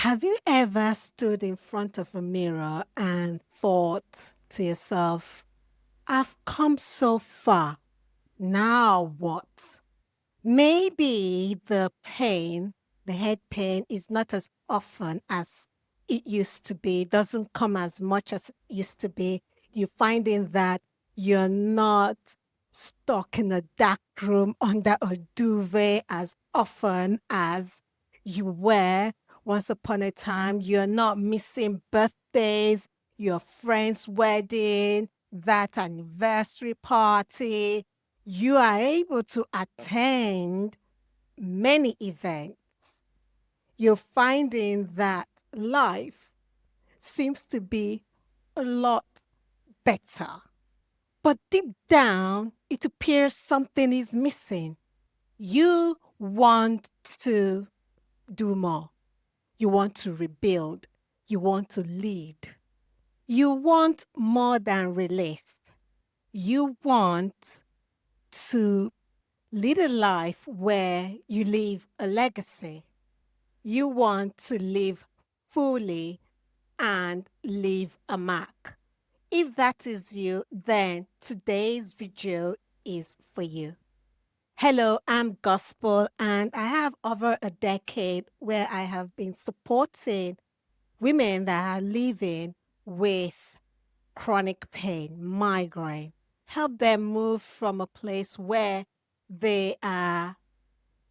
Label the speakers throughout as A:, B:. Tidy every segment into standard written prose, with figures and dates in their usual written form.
A: Have you ever stood in front of a mirror and thought to yourself, I've come so far. Now what? Maybe the head pain is not as often as it used to be, doesn't come as much as it used to be. You're finding that you're not stuck in a dark room under a duvet as often as you were once upon a time. You're not missing birthdays, your friend's wedding, that anniversary party. You are able to attend many events. You're finding that life seems to be a lot better. But deep down, it appears something is missing. You want to do more. You want to rebuild. You want to lead. You want more than relief. You want to lead a life where you leave a legacy. You want to live fully and leave a mark. If that is you, then today's video is for you. Hello, I'm Gospel, and I have over a decade where I have been supporting women that are living with chronic pain, migraine, help them move from a place where they are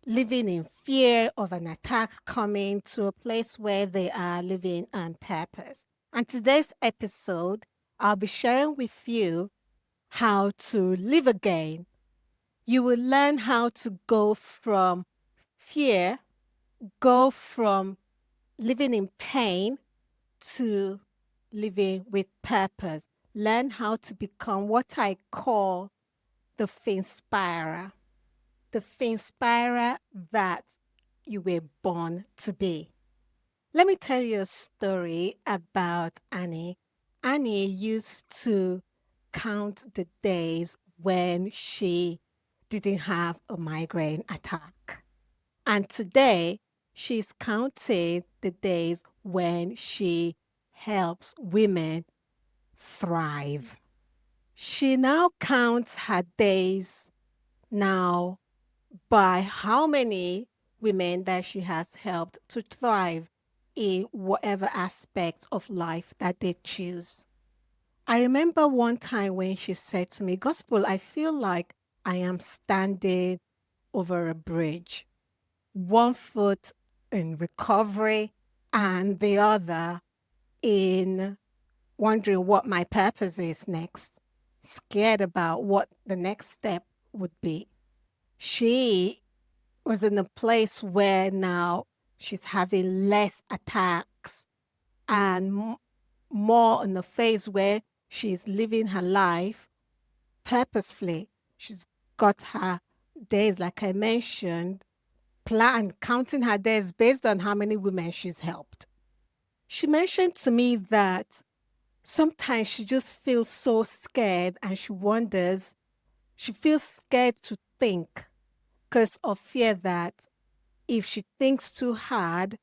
A: living in fear of an attack coming to a place where they are living on purpose. And today's episode, I'll be sharing with you how to live again. You will learn how to go from fear, go from living in pain to living with purpose. Learn how to become what I call the Finspirer, the Finspirer that you were born to be. Let me tell you a story about Annie. Annie used to count the days when she didn't have a migraine attack. And today, she's counting the days when she helps women thrive. She now counts her days now by how many women that she has helped to thrive in whatever aspect of life that they choose. I remember one time when she said to me, Gospel, I feel like I am standing over a bridge, one foot in recovery and the other in wondering what my purpose is next, scared about what the next step would be. She was in a place where now she's having less attacks and more in a phase where she's living her life purposefully. She's got her days, like I mentioned, planned, counting her days based on how many women she's helped. She mentioned to me that sometimes she just feels so scared and she wonders, she feels scared to think because of fear that if she thinks too hard,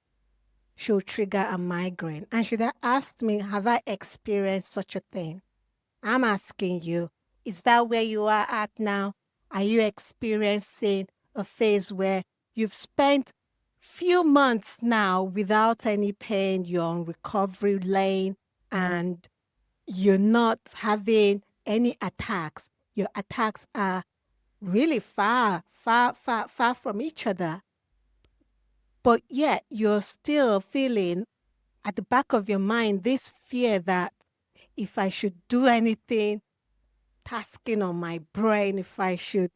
A: she'll trigger a migraine. And she asked me, have I experienced such a thing? I'm asking you, is that where you are at now? Are you experiencing a phase where you've spent few months now without any pain, you're on recovery lane and you're not having any attacks? Your attacks are really far from each other. But yet you're still feeling at the back of your mind this fear that if I should do anything tasking on my brain, if I should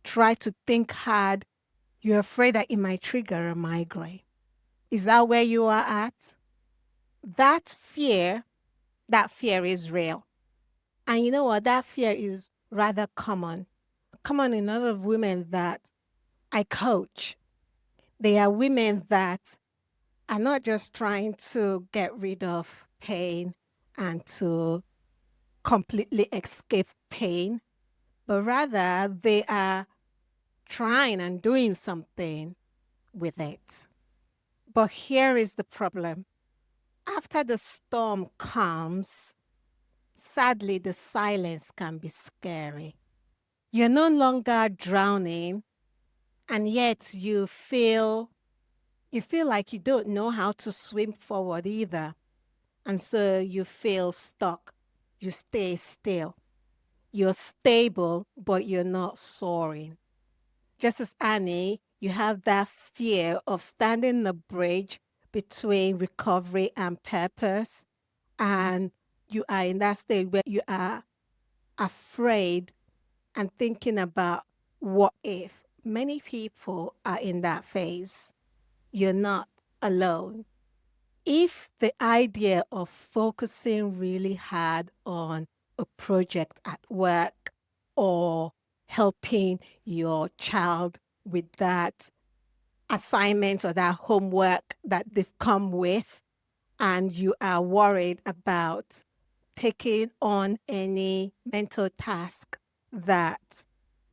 A: try to think hard, you're afraid that it might trigger a migraine. Is that where you are at? That fear is real. And you know what? That fear is rather common. Common in a lot of women that I coach. They are women that are not just trying to get rid of pain and to completely escape pain, but rather they are trying and doing something with it. But here is the problem. After the storm comes, sadly, the silence can be scary. You're no longer drowning, and yet you feel like you don't know how to swim forward either. And so you feel stuck. You stay still. You're stable, but you're not soaring. Just as Annie, you have that fear of standing the bridge between recovery and purpose. And you are in that state where you are afraid and thinking about what if. Many people are in that phase. You're not alone. If the idea of focusing really hard on a project at work or helping your child with that assignment or that homework that they've come with, and you are worried about taking on any mental task that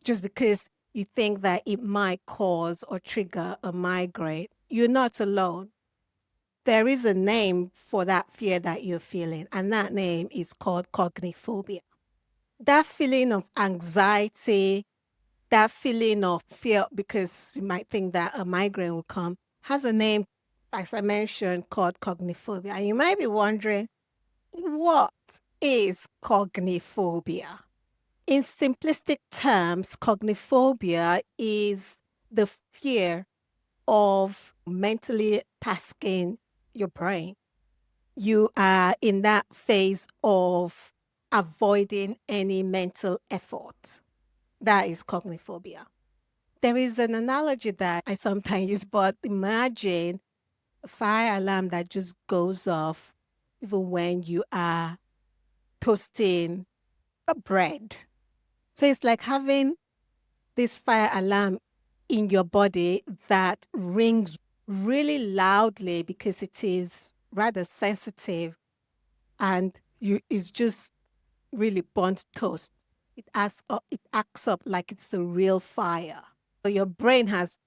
A: just because you think that it might cause or trigger a migraine, you're not alone. There is a name for that fear that you're feeling, and that name is called cogniphobia. That feeling of anxiety, that feeling of fear because you might think that a migraine will come, has a name, as I mentioned, called cogniphobia. And you might be wondering, what is cogniphobia? In simplistic terms, cogniphobia is the fear of mentally tasking your brain. You are in that phase of avoiding any mental effort. That is cogniphobia. There is an analogy that I sometimes use, but imagine a fire alarm that just goes off even when you are toasting a bread. So it's like having this fire alarm in your body that rings really loudly because it is rather sensitive and you it's just really burnt toast. It acts up like it's a real fire. So your brain has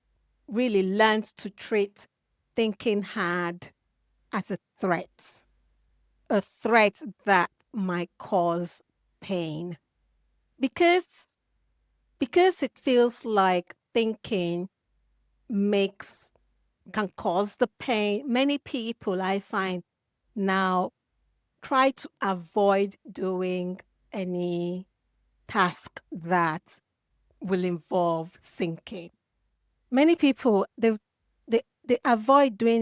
A: really learned to treat thinking hard as a threat that might cause pain. Because because it feels like thinking makes can cause the pain, many people I find now try to avoid doing any task that will involve thinking. Many people they avoid doing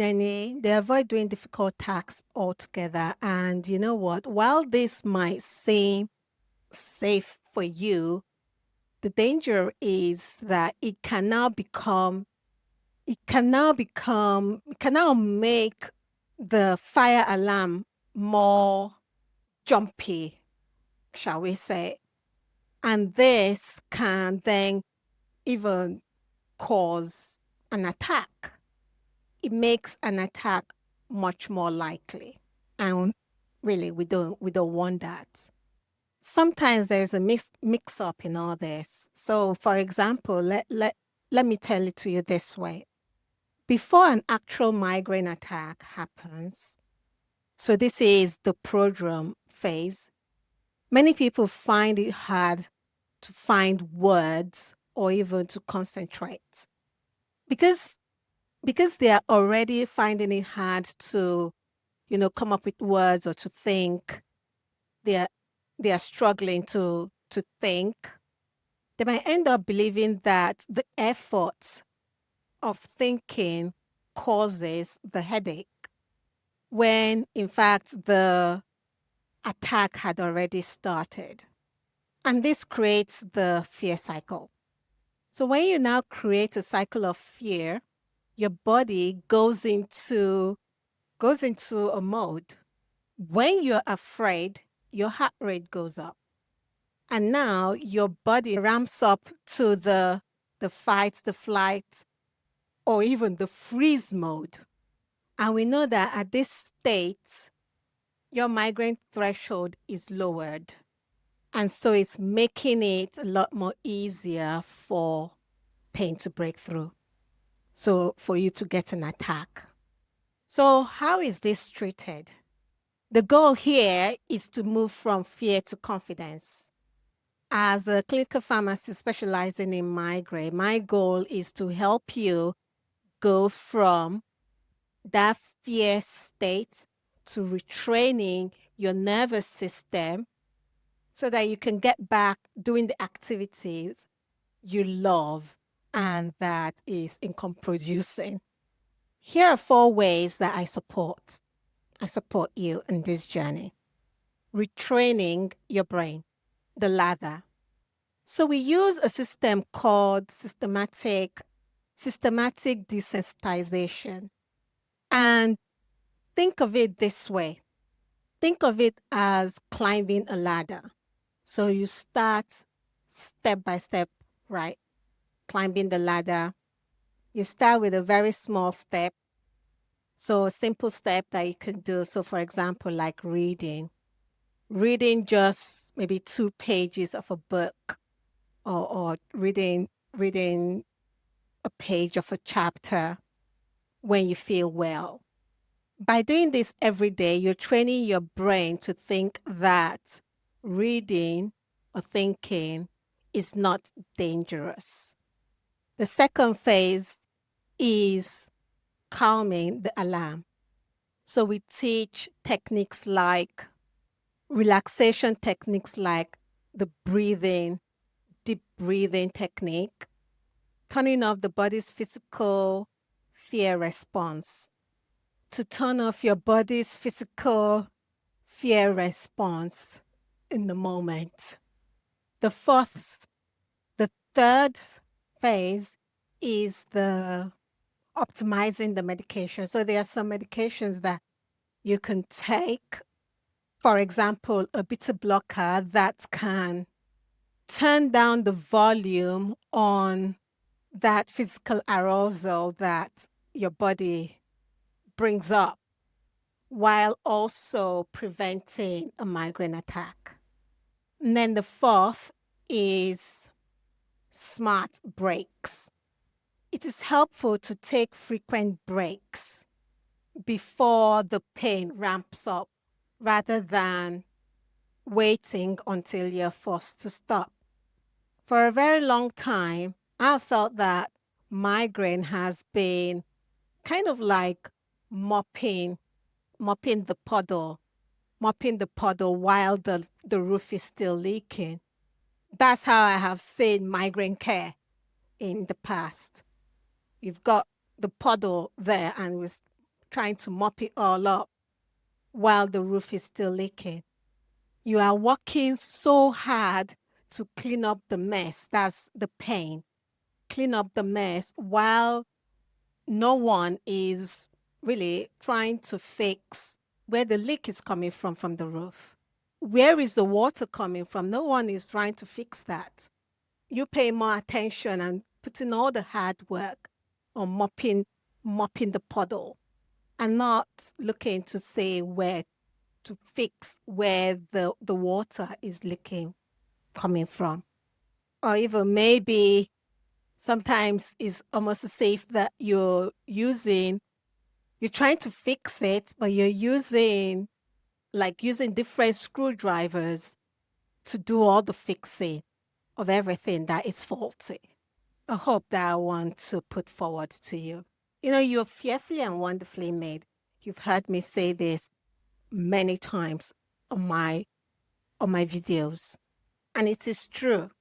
A: difficult tasks altogether. And you know what? While this might seem safe for you, the danger is that it can now make the fire alarm more jumpy, shall we say. And this can then even cause an attack. It makes an attack much more likely. And really we don't want that. Sometimes there's a mix up in all this. So for example, let me tell it to you this way. Before an actual migraine attack happens, so this is the prodrome phase, many people find it hard to find words or even to concentrate because they are already finding it hard to, come up with words or to think. They are they are struggling to think. They might end up believing that the effort of thinking causes the headache when in fact the attack had already started. And this creates the fear cycle. So when you now create a cycle of fear, your body goes into a mode. When you're afraid, your heart rate goes up. And now your body ramps up to the fight, the flight, or even the freeze mode. And we know that at this state, your migraine threshold is lowered. And so it's making it a lot more easier for pain to break through. So for you to get an attack. So how is this treated? The goal here is to move from fear to confidence. As a clinical pharmacist specializing in migraine, my goal is to help you go from that fear state to retraining your nervous system so that you can get back doing the activities you love and that is income producing. Here are 4 ways that I support. I support you in this journey. Retraining your brain, the ladder. So we use a system called systematic desensitization. And think of it this way. Think of it as climbing a ladder. So you start step by step, right? Climbing the ladder. You start with a very small step. So a simple step that you can do. So for example, like reading just maybe 2 pages of a book or reading a page of a chapter when you feel well. By doing this every day, you're training your brain to think that reading or thinking is not dangerous. The second phase is calming the alarm. So we teach techniques like relaxation techniques like the deep breathing technique, turning off the body's physical fear response. To turn off your body's physical fear response in the moment. The third phase is the optimizing the medication. So there are some medications that you can take. For example, a beta blocker that can turn down the volume on that physical arousal that your body brings up while also preventing a migraine attack. And then the fourth is smart breaks. It is helpful to take frequent breaks before the pain ramps up rather than waiting until you're forced to stop. For a very long time, I felt that migraine has been kind of like mopping the puddle, mopping the puddle while the roof is still leaking. That's how I have seen migraine care in the past. You've got the puddle there and we're trying to mop it all up while the roof is still leaking. You are working so hard to clean up the mess. That's the pain. Clean up the mess while no one is really trying to fix where the leak is coming from the roof. Where is the water coming from? No one is trying to fix that. You pay more attention and putting all the hard work on mopping the puddle and not looking to say where to fix where the water is leaking coming from. Or even maybe sometimes it's almost safe that you're trying to fix it, but you're using different screwdrivers to do all the fixing of everything that is faulty. A hope that I want to put forward to you. You're fearfully and wonderfully made. You've heard me say this many times on my videos. And it is true.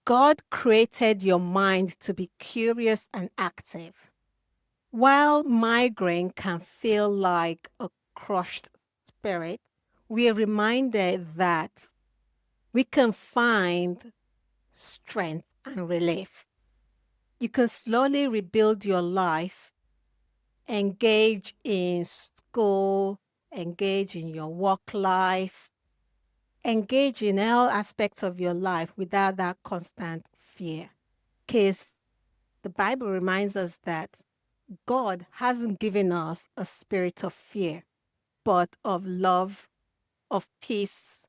A: God created your mind to be curious and active. While migraine can feel like a crushed spirit, we are reminded that we can find strength and relief. You can slowly rebuild your life, engage in school, engage in your work life, engage in all aspects of your life without that constant fear. Because the Bible reminds us that God hasn't given us a spirit of fear, but of love, of peace.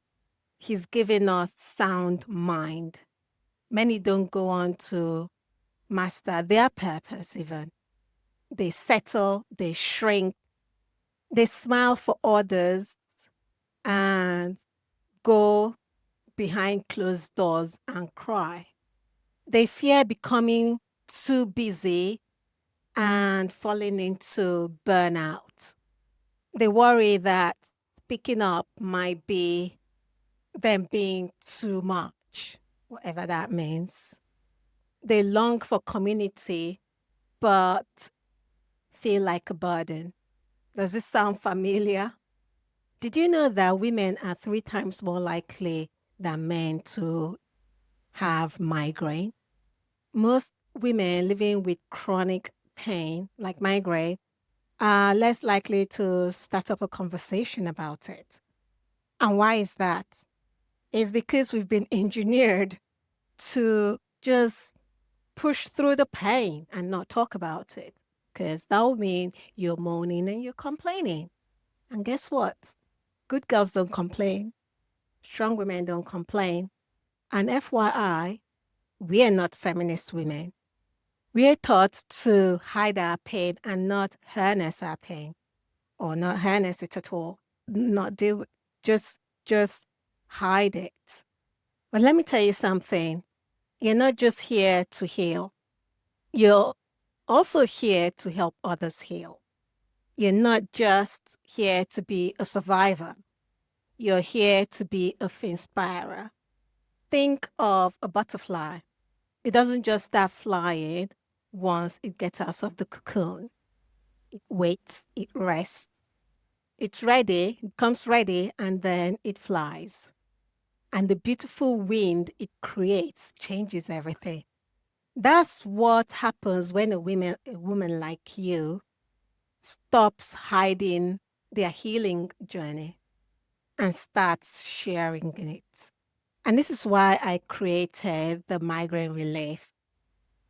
A: He's given us sound mind. Many don't go on to master their purpose even. They settle, they shrink, They smile for others and go behind closed doors and cry. They fear becoming too busy and falling into burnout. They worry that speaking up might be them being too much, whatever that means. They long for community, but feel like a burden. Does this sound familiar? Did you know that women are 3 times more likely than men to have migraine? Most women living with chronic pain, like migraine, are less likely to start up a conversation about it. And why is that? It's because we've been engineered to just push through the pain and not talk about it. Because that will mean you're moaning and you're complaining. And guess what? Good girls don't complain. Strong women don't complain. And FYI, we are not feminist women. We are taught to hide our pain and not harness our pain, or not harness it at all. Not deal with, just hide it. But let me tell you something. You're not just here to heal. You're also here to help others heal. You're not just here to be a survivor. You're here to be a inspirer. Think of a butterfly. It doesn't just start flying once it gets out of the cocoon. It waits, it rests. It's ready, it comes ready, and then it flies. And the beautiful wind it creates changes everything. That's what happens when a woman like you stops hiding their healing journey and starts sharing it. And this is why I created the Migraine Relief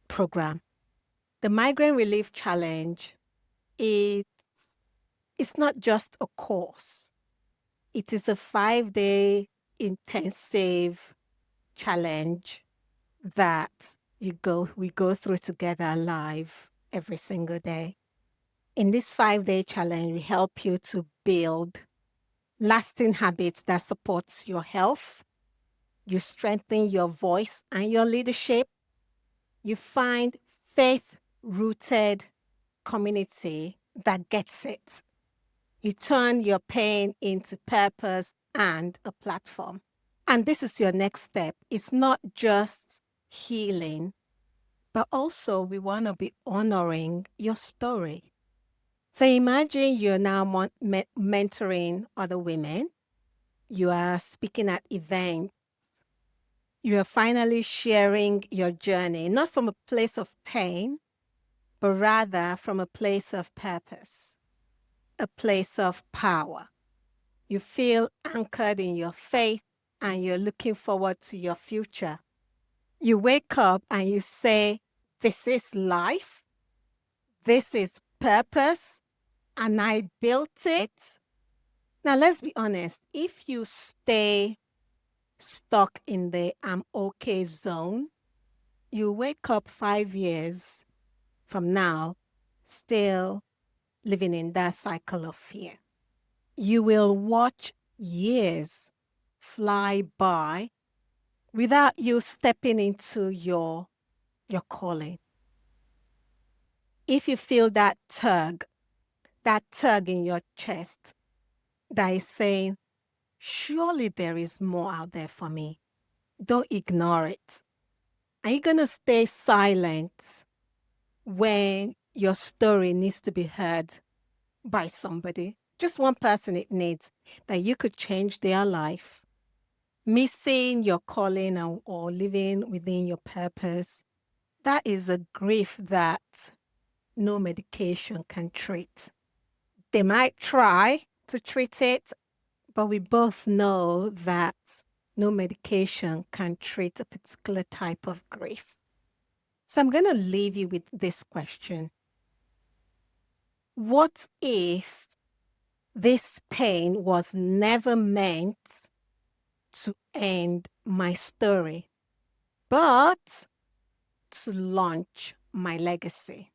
A: program. The Migraine Relief Challenge is it's not just a course. It is a 5-day intensive challenge that we go through together live every single day. In this 5-day challenge, we help you to build lasting habits that supports your health. You strengthen your voice and your leadership. You find faith-rooted community that gets it. You turn your pain into purpose and a platform. And this is your next step. It's not just healing, but also we want to be honoring your story. So imagine you're now mentoring other women. You are speaking at events. You are finally sharing your journey, not from a place of pain, but rather from a place of purpose, a place of power. You feel anchored in your faith and you're looking forward to your future. You wake up and you say, this is life, this is purpose, and I built it. Now, let's be honest. If you stay stuck in the I'm okay zone, you wake up 5 years from now still living in that cycle of fear. You will watch years fly by without you stepping into your calling. If you feel that tug in your chest that is saying, surely there is more out there for me, don't ignore it. Are you going to stay silent when your story needs to be heard by somebody? Just one person it needs, that you could change their life. Missing your calling or living within your purpose, that is a grief that no medication can treat. They might try to treat it, but we both know that no medication can treat a particular type of grief. So I'm going to leave you with this question. What if this pain was never meant to end my story, but to launch my legacy?